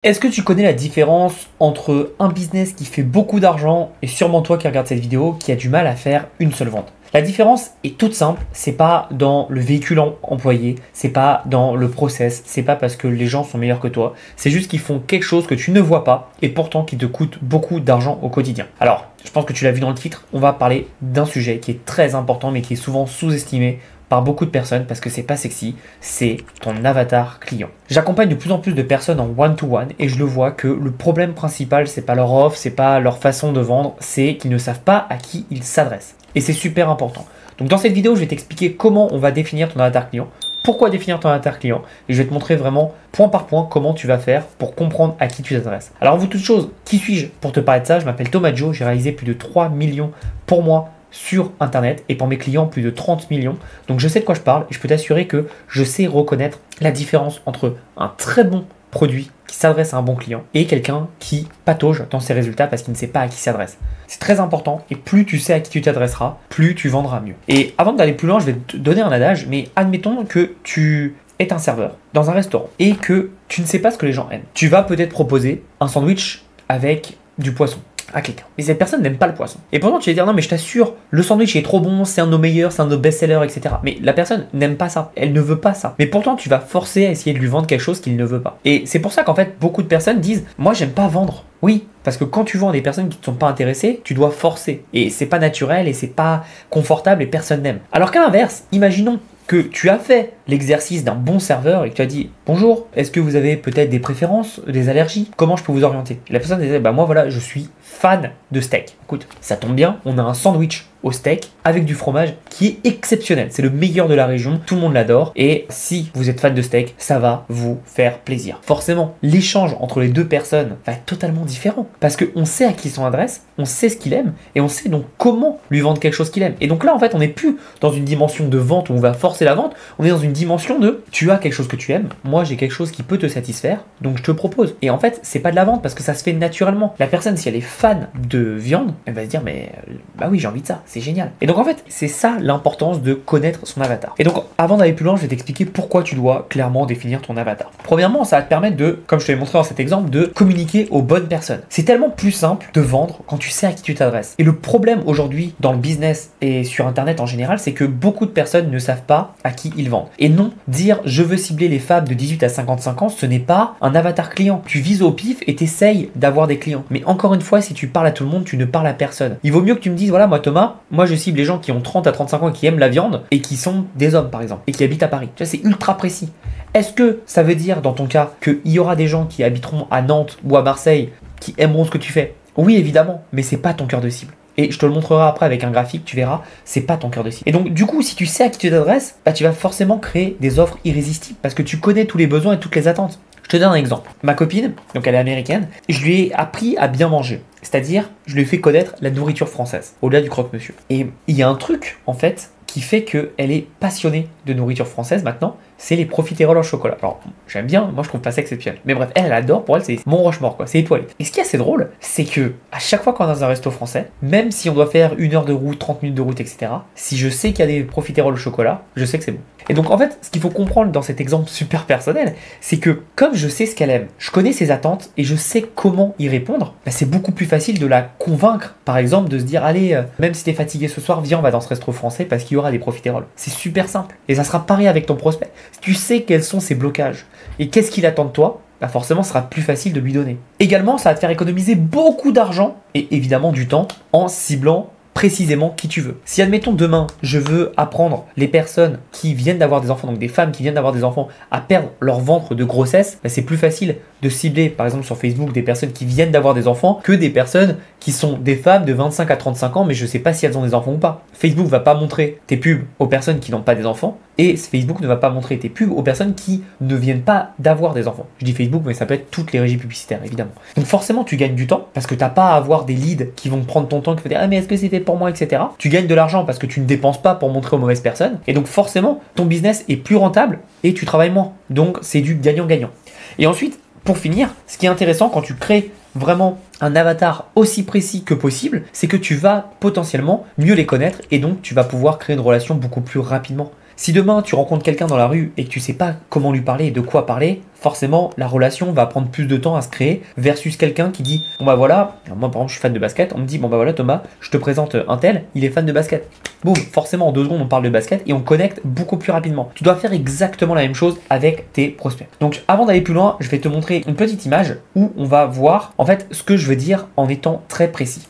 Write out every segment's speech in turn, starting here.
Est-ce que tu connais la différence entre un business qui fait beaucoup d'argent et sûrement toi qui regarde cette vidéo qui a du mal à faire une seule vente? La différence est toute simple, c'est pas dans le véhicule employé, c'est pas dans le process, c'est pas parce que les gens sont meilleurs que toi, c'est juste qu'ils font quelque chose que tu ne vois pas et pourtant qui te coûte beaucoup d'argent au quotidien. Alors, je pense que tu l'as vu dans le titre, on va parler d'un sujet qui est très important mais qui est souvent sous-estimé par beaucoup de personnes parce que c'est pas sexy, c'est ton avatar client. J'accompagne de plus en plus de personnes en one-to-one et je le vois que le problème principal, c'est pas leur offre, c'est pas leur façon de vendre, c'est qu'ils ne savent pas à qui ils s'adressent. Et c'est super important. Donc dans cette vidéo, je vais t'expliquer comment on va définir ton avatar client, pourquoi définir ton avatar client, et je vais te montrer vraiment point par point comment tu vas faire pour comprendre à qui tu t'adresses. Alors avant toute chose, qui suis-je pour te parler de ça? Je m'appelle Thomas Joe, j'ai réalisé plus de 3 millions pour moi sur internet et pour mes clients plus de 30 millions. Donc je sais de quoi je parle et je peux t'assurer que je sais reconnaître la différence entre un très bon produit qui s'adresse à un bon client et quelqu'un qui patauge dans ses résultats parce qu'il ne sait pas à qui s'adresse. C'est très important et plus tu sais à qui tu t'adresseras, plus tu vendras mieux. Et avant d'aller plus loin, je vais te donner un adage, mais admettons que tu es un serveur dans un restaurant et que tu ne sais pas ce que les gens aiment. Tu vas peut-être proposer un sandwich avec du poisson à quelqu'un. Mais cette personne n'aime pas le poisson. Et pourtant, tu vas dire non, mais je t'assure, le sandwich est trop bon, c'est un de nos meilleurs, c'est un de nos best-sellers, etc. Mais la personne n'aime pas ça. Elle ne veut pas ça. Mais pourtant, tu vas forcer à essayer de lui vendre quelque chose qu'il ne veut pas. Et c'est pour ça qu'en fait, beaucoup de personnes disent moi, j'aime pas vendre. Oui, parce que quand tu vends à des personnes qui ne sont pas intéressées, tu dois forcer. Et c'est pas naturel et c'est pas confortable et personne n'aime. Alors qu'à l'inverse, imaginons que tu as fait l'exercice d'un bon serveur et que tu as dit bonjour, est-ce que vous avez peut-être des préférences, des allergies? Comment je peux vous orienter? Et la personne disait bah moi voilà, je suis fan de steak. Écoute, ça tombe bien, on a un sandwich au steak avec du fromage qui est exceptionnel. C'est le meilleur de la région, tout le monde l'adore. Et si vous êtes fan de steak, ça va vous faire plaisir. Forcément, l'échange entre les deux personnes va être totalement différent parce qu'on sait à qui il s'en adresse, on sait ce qu'il aime et on sait donc comment lui vendre quelque chose qu'il aime. Et donc là, en fait, on n'est plus dans une dimension de vente où on va forcer la vente, on est dans une dimension de tu as quelque chose que tu aimes, moi j'ai quelque chose qui peut te satisfaire, donc je te propose. Et en fait, c'est pas de la vente parce que ça se fait naturellement. La personne, si elle est fan de viande, elle va se dire mais bah oui, j'ai envie de ça. C'est génial. Et donc en fait, c'est ça l'importance de connaître son avatar. Et donc avant d'aller plus loin, je vais t'expliquer pourquoi tu dois clairement définir ton avatar. Premièrement, ça va te permettre de, comme je te l'ai montré dans cet exemple, de communiquer aux bonnes personnes. C'est tellement plus simple de vendre quand tu sais à qui tu t'adresses. Et le problème aujourd'hui dans le business et sur internet en général, c'est que beaucoup de personnes ne savent pas à qui ils vendent. Et non, dire je veux cibler les femmes de 18 à 55 ans, ce n'est pas un avatar client. Tu vises au pif et t'essayes d'avoir des clients. Mais encore une fois, si tu parles à tout le monde, tu ne parles à personne. Il vaut mieux que tu me dises voilà, moi Thomas, moi je cible les gens qui ont 30 à 35 ans et qui aiment la viande et qui sont des hommes par exemple et qui habitent à Paris. Tu vois, c'est ultra précis. Est-ce que ça veut dire dans ton cas qu'il y aura des gens qui habiteront à Nantes ou à Marseille qui aimeront ce que tu fais? Oui, évidemment, mais c'est pas ton cœur de cible. Et je te le montrerai après avec un graphique, tu verras, c'est pas ton cœur de cible. Et donc, du coup, si tu sais à qui tu t'adresses, bah, tu vas forcément créer des offres irrésistibles parce que tu connais tous les besoins et toutes les attentes. Je te donne un exemple. Ma copine, donc elle est américaine, je lui ai appris à bien manger. C'est-à-dire, je lui ai fait connaître la nourriture française, au-delà du croque-monsieur. Et il y a un truc, en fait, qui fait qu'elle est passionnée de nourriture française maintenant, c'est les profiteroles au chocolat. Alors, j'aime bien, moi je trouve pas ça exceptionnel. Mais bref, elle adore, pour elle c'est mon Rochemort, quoi, c'est étoilé. Et ce qui est assez drôle, c'est que à chaque fois qu'on est dans un resto français, même si on doit faire 1 heure de route, 30 minutes de route, etc., si je sais qu'il y a des profiteroles au chocolat, je sais que c'est bon. Et donc en fait, ce qu'il faut comprendre dans cet exemple super personnel, c'est que comme je sais ce qu'elle aime, je connais ses attentes et je sais comment y répondre, bah, c'est beaucoup plus facile de la convaincre, par exemple, de se dire allez, même si t'es fatigué ce soir, viens, on va dans ce resto français parce qu'il y aura des profiteroles. C'est super simple. Et ça sera pareil avec ton prospect. Si tu sais quels sont ses blocages et qu'est-ce qu'il attend de toi, bah forcément, ce sera plus facile de lui donner. Également, ça va te faire économiser beaucoup d'argent et évidemment du temps en ciblant précisément qui tu veux. Si admettons demain, je veux apprendre les personnes qui viennent d'avoir des enfants, donc des femmes qui viennent d'avoir des enfants, à perdre leur ventre de grossesse, bah c'est plus facile de cibler par exemple sur Facebook des personnes qui viennent d'avoir des enfants que des personnes qui sont des femmes de 25 à 35 ans mais je sais pas si elles ont des enfants ou pas. Facebook va pas montrer tes pubs aux personnes qui n'ont pas des enfants et Facebook ne va pas montrer tes pubs aux personnes qui ne viennent pas d'avoir des enfants. Je dis Facebook mais ça peut être toutes les régies publicitaires évidemment. Donc forcément tu gagnes du temps parce que t'as pas à avoir des leads qui vont prendre ton temps, qui vont dire ah mais est-ce que c'est fait pour moi, etc. Tu gagnes de l'argent parce que tu ne dépenses pas pour montrer aux mauvaises personnes et donc forcément ton business est plus rentable et tu travailles moins. Donc c'est du gagnant-gagnant. Et ensuite, pour finir, ce qui est intéressant quand tu crées vraiment un avatar aussi précis que possible, c'est que tu vas potentiellement mieux les connaître et donc tu vas pouvoir créer une relation beaucoup plus rapidement. Si demain tu rencontres quelqu'un dans la rue et que tu sais pas comment lui parler et de quoi parler, forcément la relation va prendre plus de temps à se créer versus quelqu'un qui dit bon bah voilà, moi par exemple je suis fan de basket, on me dit bon bah voilà Thomas, je te présente un tel, il est fan de basket. Boum, forcément en 2 secondes on parle de basket et on connecte beaucoup plus rapidement. Tu dois faire exactement la même chose avec tes prospects. Donc avant d'aller plus loin, je vais te montrer une petite image où on va voir en fait ce que je veux dire en étant très précis.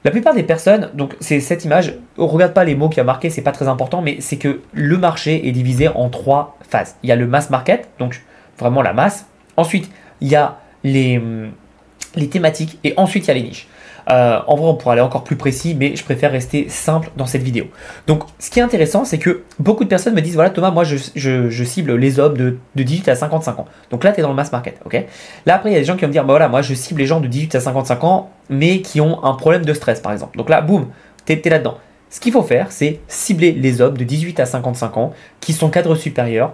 La plupart des personnes, donc c'est cette image, on regarde pas les mots qu'il y a marqués, c'est pas très important, mais c'est que le marché est divisé en 3 phases. Il y a le mass market, donc vraiment la masse. Ensuite, il y a les thématiques et ensuite il y a les niches. En vrai, on pourrait aller encore plus précis, mais je préfère rester simple dans cette vidéo. Donc, ce qui est intéressant, c'est que beaucoup de personnes me disent, voilà Thomas, moi je cible les hommes de 18 à 55 ans. Donc là, tu es dans le mass market, ok. Là, après, il y a des gens qui vont me dire, bah voilà, moi je cible les gens de 18 à 55 ans, mais qui ont un problème de stress, par exemple. Donc là, boum, tu es là-dedans. Ce qu'il faut faire, c'est cibler les hommes de 18 à 55 ans qui sont cadres supérieurs,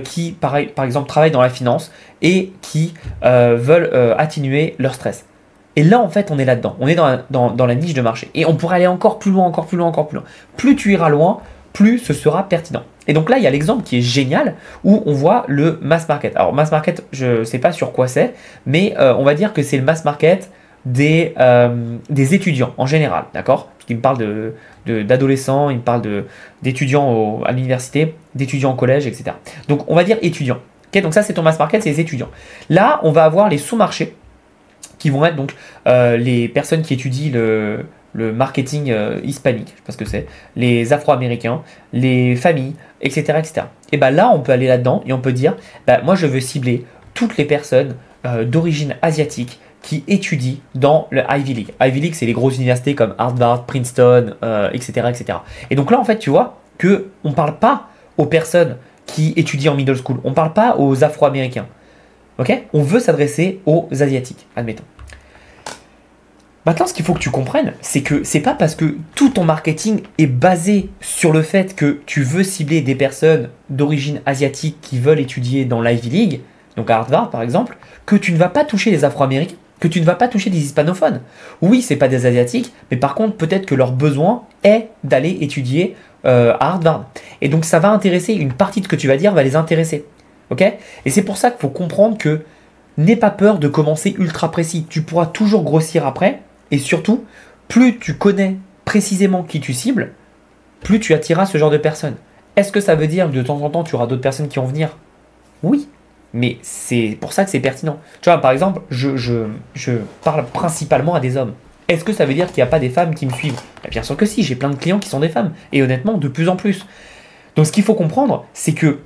qui, par exemple, travaillent dans la finance et qui veulent atténuer leur stress. Et là, en fait, on est là-dedans. On est dans la niche de marché. Et on pourrait aller encore plus loin, encore plus loin, encore plus loin. Plus tu iras loin, plus ce sera pertinent. Et donc là, il y a l'exemple qui est génial où on voit le mass market. Alors, mass market, je ne sais pas sur quoi c'est, mais on va dire que c'est le mass market des étudiants en général, d'accord? Parce qu'il me parle d'adolescents, il me parle d'étudiants à l'université, d'étudiants au collège, etc. Donc, on va dire étudiants. Okay, donc ça, c'est ton mass market, c'est les étudiants. Là, on va avoir les sous-marchés qui vont être donc les personnes qui étudient le marketing hispanique, je ne sais pas ce que c'est, les Afro-Américains, les familles, etc., etc. Et bien là, on peut aller là-dedans et on peut dire, bah, moi je veux cibler toutes les personnes d'origine asiatique qui étudient dans le Ivy League. Ivy League, c'est les grosses universités comme Harvard, Princeton, etc., etc. Et donc là, en fait, tu vois qu'on ne parle pas aux personnes qui étudient en middle school, on ne parle pas aux Afro-Américains. Okay, on veut s'adresser aux Asiatiques, admettons. Maintenant, ce qu'il faut que tu comprennes, c'est que c'est pas parce que tout ton marketing est basé sur le fait que tu veux cibler des personnes d'origine asiatique qui veulent étudier dans l'Ivy League, donc à Harvard par exemple, que tu ne vas pas toucher les Afro-Américains, que tu ne vas pas toucher des hispanophones. Oui, c'est pas des Asiatiques, mais par contre, peut-être que leur besoin est d'aller étudier à Harvard. Et donc, ça va intéresser, une partie de ce que tu vas dire va les intéresser. Okay, et c'est pour ça qu'il faut comprendre que n'aie pas peur de commencer ultra précis. Tu pourras toujours grossir après. Et surtout, plus tu connais précisément qui tu cibles, plus tu attireras ce genre de personnes. Est-ce que ça veut dire que de temps en temps, tu auras d'autres personnes qui vont venir? Oui, mais c'est pour ça que c'est pertinent. Tu vois, par exemple, je parle principalement à des hommes. Est-ce que ça veut dire qu'il n'y a pas des femmes qui me suivent? Bien sûr que si, j'ai plein de clients qui sont des femmes. Et honnêtement, de plus en plus. Donc ce qu'il faut comprendre, c'est que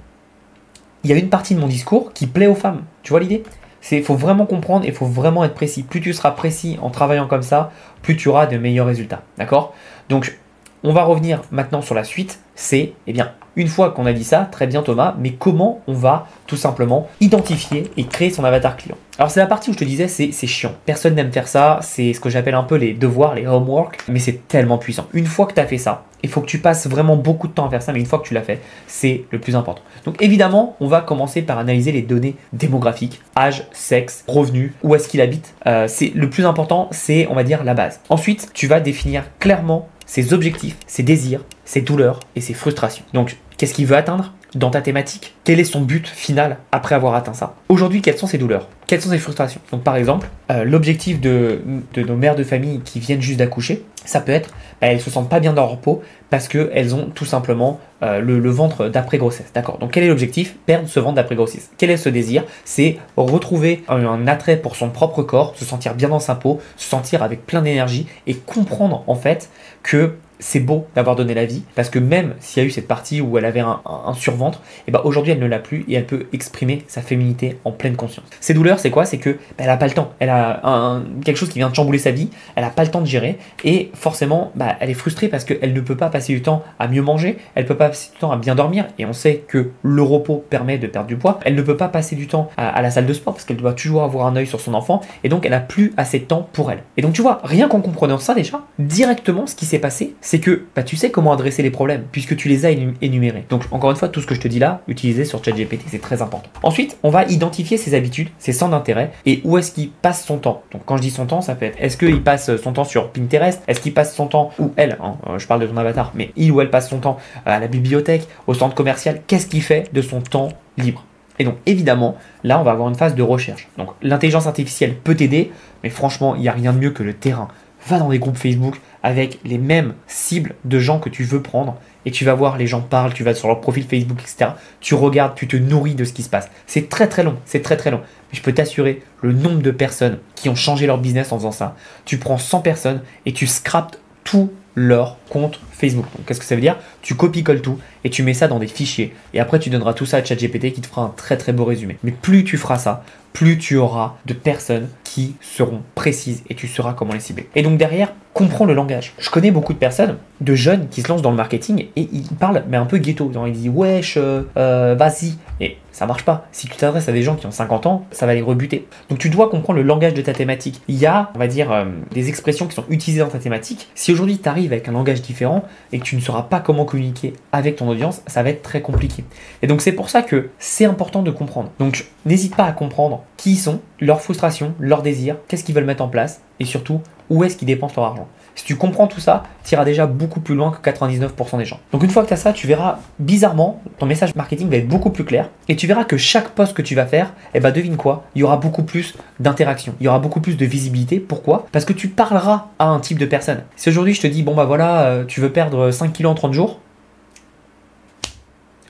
il y a une partie de mon discours qui plaît aux femmes. Tu vois l'idée? Il faut vraiment comprendre et il faut vraiment être précis. Plus tu seras précis en travaillant comme ça, plus tu auras de meilleurs résultats. D'accord? Donc, on va revenir maintenant sur la suite. C'est, eh bien, une fois qu'on a dit ça, très bien Thomas, mais comment on va tout simplement identifier et créer son avatar client? Alors, c'est la partie où je te disais, c'est chiant. Personne n'aime faire ça. C'est ce que j'appelle un peu les devoirs, les homework, mais c'est tellement puissant. Une fois que tu as fait ça, il faut que tu passes vraiment beaucoup de temps à faire ça, mais une fois que tu l'as fait, c'est le plus important. Donc évidemment, on va commencer par analyser les données démographiques, âge, sexe, revenus, où est-ce qu'il habite. Le plus important, c'est, on va dire, la base. Ensuite, tu vas définir clairement ses objectifs, ses désirs, ses douleurs et ses frustrations. Donc, qu'est-ce qu'il veut atteindre dans ta thématique? Quel est son but final après avoir atteint ça? Aujourd'hui, quelles sont ses douleurs? Quelles sont ses frustrations? Donc par exemple, l'objectif de nos mères de famille qui viennent juste d'accoucher, ça peut être, elles ne se sentent pas bien dans leur peau parce qu'elles ont tout simplement le ventre d'après-grossesse. D'accord. Donc quel est l'objectif? Perdre ce ventre d'après-grossesse. Quel est ce désir? C'est retrouver un attrait pour son propre corps, se sentir bien dans sa peau, se sentir avec plein d'énergie et comprendre en fait que c'est beau d'avoir donné la vie, parce que même s'il y a eu cette partie où elle avait un surventre, et ben aujourd'hui elle ne l'a plus et elle peut exprimer sa féminité en pleine conscience. Ces douleurs, c'est quoi? C'est que elle n'a pas le temps, elle a quelque chose qui vient de chambouler sa vie, elle n'a pas le temps de gérer et forcément elle est frustrée parce qu'elle ne peut pas passer du temps à mieux manger, elle ne peut pas passer du temps à bien dormir et on sait que le repos permet de perdre du poids, elle ne peut pas passer du temps à la salle de sport parce qu'elle doit toujours avoir un œil sur son enfant et donc elle n'a plus assez de temps pour elle. Et donc tu vois, rien qu'en comprenant ça déjà, directement ce qui s'est passé, c'est que bah, tu sais comment adresser les problèmes puisque tu les as énumérés. Donc encore une fois, tout ce que je te dis là, utilisez sur ChatGPT, c'est très important. Ensuite, on va identifier ses habitudes, ses centres d'intérêt et où est-ce qu'il passe son temps. Donc quand je dis son temps, ça peut être est-ce qu'il passe son temps sur Pinterest, est-ce qu'il passe son temps, ou elle, hein, je parle de ton avatar, mais il ou elle passe son temps à la bibliothèque, au centre commercial, qu'est-ce qu'il fait de son temps libre? Et donc évidemment, là on va avoir une phase de recherche. Donc l'intelligence artificielle peut t'aider, mais franchement, il n'y a rien de mieux que le terrain. Va dans des groupes Facebook avec les mêmes cibles de gens que tu veux prendre et tu vas voir, les gens parlent, tu vas sur leur profil Facebook, etc. Tu regardes, tu te nourris de ce qui se passe. C'est très très long, c'est très très long. Mais je peux t'assurer le nombre de personnes qui ont changé leur business en faisant ça. Tu prends 100 personnes et tu scrapes tout leur compte Facebook. Donc, qu'est-ce que ça veut dire? Tu copies-colles tout et tu mets ça dans des fichiers. Et après, tu donneras tout ça à ChatGPT qui te fera un très très beau résumé. Mais plus tu feras ça, plus tu auras de personnes qui seront précises et tu sauras comment les cibler. Et donc derrière, comprends le langage. Je connais beaucoup de personnes, de jeunes qui se lancent dans le marketing et ils parlent mais un peu ghetto. Genre ils disent wesh, vas-y. Et ça marche pas. Si tu t'adresses à des gens qui ont 50 ans, ça va les rebuter. Donc tu dois comprendre le langage de ta thématique. Il y a, on va dire, des expressions qui sont utilisées dans ta thématique. Si aujourd'hui tu arrives avec un langage différent et que tu ne sauras pas comment communiquer avec ton audience, ça va être très compliqué. Et donc c'est pour ça que c'est important de comprendre. Donc n'hésite pas à comprendre qui ils sont, leurs frustrations, leurs désirs, qu'est-ce qu'ils veulent mettre en place et surtout où est-ce qu'ils dépensent leur argent. Si tu comprends tout ça, tu iras déjà beaucoup plus loin que 99% des gens. Donc une fois que tu as ça, tu verras bizarrement, ton message marketing va être beaucoup plus clair et tu verras que chaque post que tu vas faire, eh ben devine quoi, il y aura beaucoup plus d'interaction, il y aura beaucoup plus de visibilité. Pourquoi? Parce que tu parleras à un type de personne. Si aujourd'hui je te dis, bon bah voilà, tu veux perdre 5 kilos en 30 jours,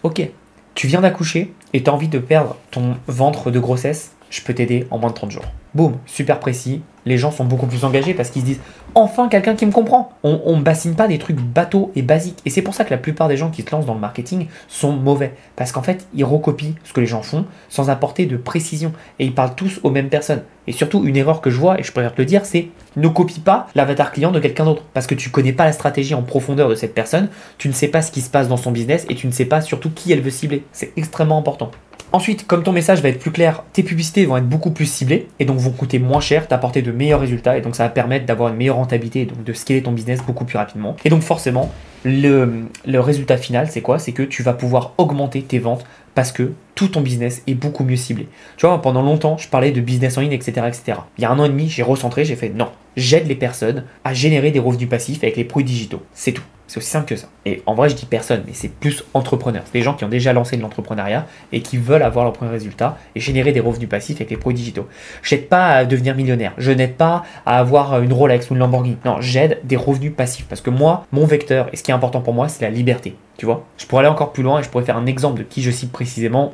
ok, tu viens d'accoucher et tu as envie de perdre ton ventre de grossesse, je peux t'aider en moins de 30 jours. Boum, super précis. Les gens sont beaucoup plus engagés parce qu'ils se disent enfin quelqu'un qui me comprend. On ne bassine pas des trucs bateaux et basiques. Et c'est pour ça que la plupart des gens qui se lancent dans le marketing sont mauvais. Parce qu'en fait, ils recopient ce que les gens font sans apporter de précision. Et ils parlent tous aux mêmes personnes. Et surtout, une erreur que je vois, et je préfère te le dire, c'est ne copie pas l'avatar client de quelqu'un d'autre. Parce que tu ne connais pas la stratégie en profondeur de cette personne, tu ne sais pas ce qui se passe dans son business et tu ne sais pas surtout qui elle veut cibler. C'est extrêmement important. Ensuite, comme ton message va être plus clair, tes publicités vont être beaucoup plus ciblées et donc vont coûter moins cher, t'apporter de meilleurs résultats et donc ça va permettre d'avoir une meilleure rentabilité et donc de scaler ton business beaucoup plus rapidement. Et donc forcément, le résultat final, c'est quoi? C'est que tu vas pouvoir augmenter tes ventes parce que tout ton business est beaucoup mieux ciblé. Tu vois, pendant longtemps, je parlais de business en ligne, etc., etc. Il y a 1 an et demi, j'ai recentré, j'ai fait non, j'aide les personnes à générer des revenus passifs avec les produits digitaux. C'est tout. C'est aussi simple que ça. Et en vrai, je dis personne, mais c'est plus entrepreneurs. C'est des gens qui ont déjà lancé de l'entrepreneuriat et qui veulent avoir leur premier résultat et générer des revenus passifs avec les produits digitaux. Je n'aide pas à devenir millionnaire. Je n'aide pas à avoir une Rolex ou une Lamborghini. Non, j'aide des revenus passifs parce que moi, mon vecteur, et ce qui est important pour moi, c'est la liberté. Tu vois, je pourrais aller encore plus loin et je pourrais faire un exemple de qui je cible précisément.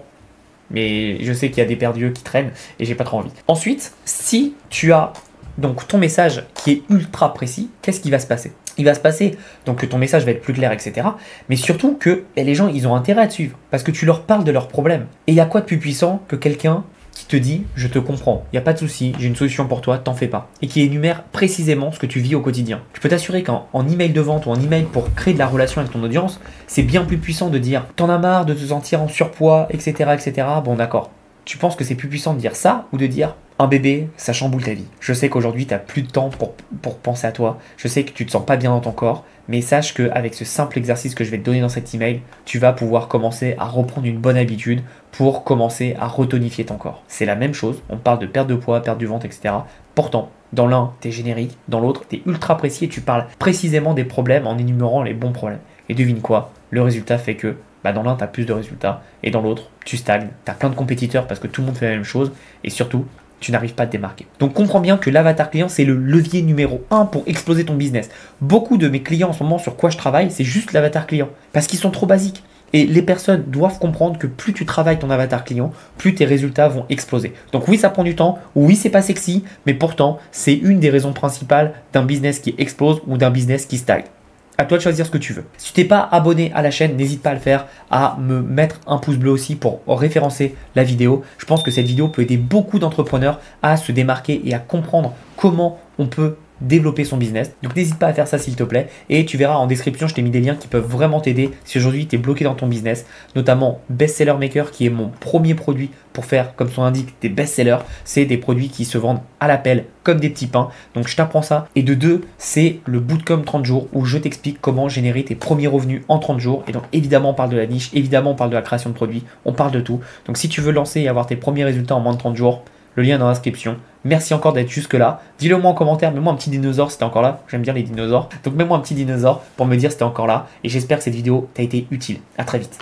Mais je sais qu'il y a des perdus qui traînent et j'ai pas trop envie. Ensuite, si tu as donc ton message qui est ultra précis, qu'est-ce qui va se passer? Il va se passer donc que ton message va être plus clair, etc. Mais surtout que les gens, ils ont intérêt à te suivre parce que tu leur parles de leurs problèmes. Et il y a quoi de plus puissant que quelqu'un qui te dit « je te comprends, il n'y a pas de souci, j'ai une solution pour toi, t'en fais pas » et qui énumère précisément ce que tu vis au quotidien. Je peux t'assurer qu'en email de vente ou en email pour créer de la relation avec ton audience, c'est bien plus puissant de dire « t'en as marre de te sentir en surpoids, etc. etc. » Bon d'accord. Tu penses que c'est plus puissant de dire ça ou de dire un bébé, ça chamboule ta vie. Je sais qu'aujourd'hui, tu n'as plus de temps pour penser à toi. Je sais que tu te sens pas bien dans ton corps. Mais sache qu'avec ce simple exercice que je vais te donner dans cet email, tu vas pouvoir commencer à reprendre une bonne habitude pour commencer à retonifier ton corps. C'est la même chose. On parle de perte de poids, perte du ventre, etc. Pourtant, dans l'un, tu es générique. Dans l'autre, tu es ultra précis et tu parles précisément des problèmes en énumérant les bons problèmes. Et devine quoi? Le résultat fait que dans l'un, tu as plus de résultats et dans l'autre, tu stagnes. Tu as plein de compétiteurs parce que tout le monde fait la même chose et surtout, tu n'arrives pas à te démarquer. Donc comprends bien que l'avatar client, c'est le levier numéro 1 pour exploser ton business. Beaucoup de mes clients en ce moment sur quoi je travaille, c'est juste l'avatar client parce qu'ils sont trop basiques. Et les personnes doivent comprendre que plus tu travailles ton avatar client, plus tes résultats vont exploser. Donc oui, ça prend du temps, oui, c'est pas sexy, mais pourtant, c'est une des raisons principales d'un business qui explose ou d'un business qui stagne. À toi de choisir ce que tu veux. Si tu n'es pas abonné à la chaîne, n'hésite pas à le faire, à me mettre un pouce bleu aussi pour référencer la vidéo. Je pense que cette vidéo peut aider beaucoup d'entrepreneurs à se démarquer et à comprendre comment on peut développer son business. Donc n'hésite pas à faire ça s'il te plaît. Et tu verras en description, je t'ai mis des liens qui peuvent vraiment t'aider si aujourd'hui tu es bloqué dans ton business, notamment Bestseller Maker qui est mon premier produit pour faire, comme son indique, des best-sellers. C'est des produits qui se vendent à l'appel comme des petits pains. Donc je t'apprends ça. Et de deux, c'est le Bootcamp 30 jours où je t'explique comment générer tes premiers revenus en 30 jours. Et donc évidemment on parle de la niche, évidemment on parle de la création de produits, on parle de tout. Donc si tu veux lancer et avoir tes premiers résultats en moins de 30 jours, le lien est dans l'inscription. Merci encore d'être jusque là. Dis-le moi en commentaire, mets-moi un petit dinosaure si t'es encore là. J'aime bien les dinosaures. Donc mets-moi un petit dinosaure pour me dire si t'es encore là. Et j'espère que cette vidéo t'a été utile. À très vite.